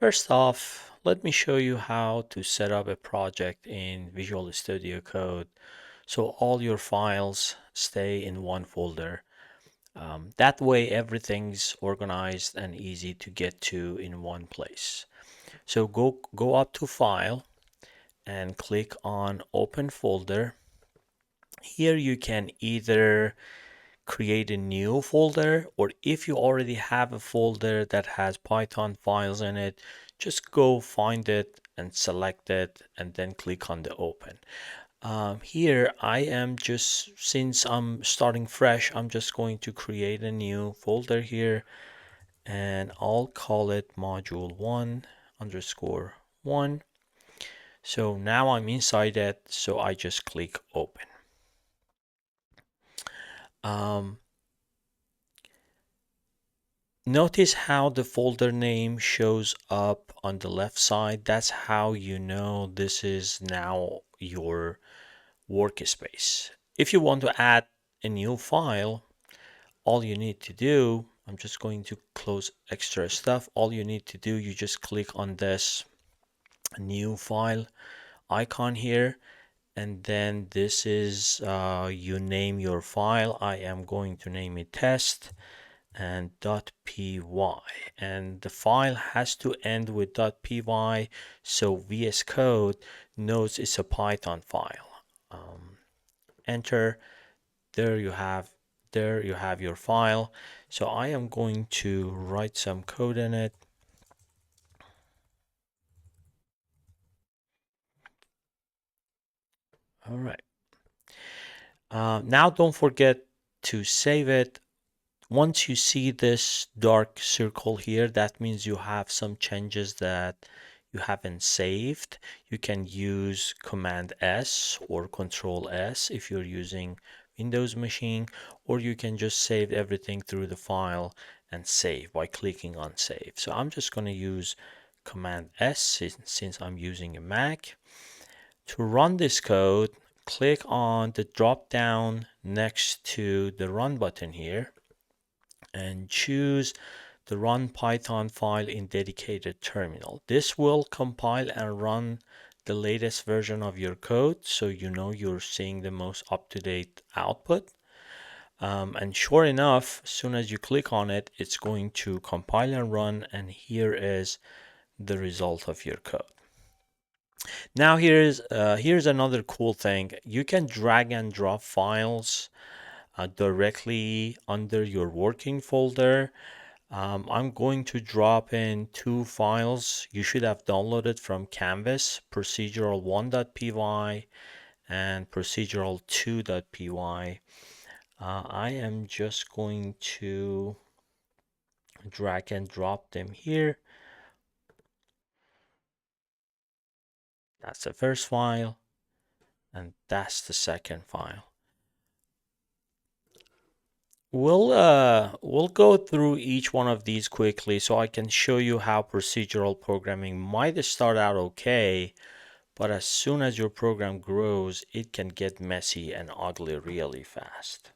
First off, let me show you how to set up a project in Visual Studio Code so all your files stay in one folder. That way everything's organized and easy to get to in one place. So go up to File and click on Open Folder. Here you can either create a new folder, or if you already have a folder that has Python files in it, just go find it and select it and then click on the open. Here I am just, since I'm starting fresh, I'm just going to create a new folder here and I'll call it module 1 underscore 1. So now I'm inside it, so I just click open. Um, Notice how the folder name shows up on the left side. That's how you know this is now your workspace. If you want to add a new file, all you need to do, I'm just going to close extra stuff. All you need to do, you just click on this new file icon here, and then this is you name your file. I am going to name it test and .py, and the file has to end with .py so VS Code knows it's a Python file. Enter. There you have your file. So I am going to write some code in it. All right. Now don't forget to save it. Once you see this dark circle here, that means you have some changes that you haven't saved. You can use Command S or Control S if you're using Windows machine, or you can just save everything through the file and save by clicking on save. So I'm just going to use Command S since I'm using a Mac. To run this code, click on the drop down next to the run button here and choose the run Python file in dedicated terminal. This will compile and run the latest version of your code so you know you're seeing the most up-to-date output. And sure enough, as soon as you click on it, it's going to compile and run, and here is the result of your code. Now here's another cool thing. You can drag and drop files directly under your working folder. I'm going to drop in two files you should have downloaded from Canvas, procedural1.py and procedural2.py. I am just going to drag and drop them here. That's the first file, and that's the second file. We'll go through each one of these quickly so I can show you how procedural programming might start out okay, but as soon as your program grows, it can get messy and ugly really fast.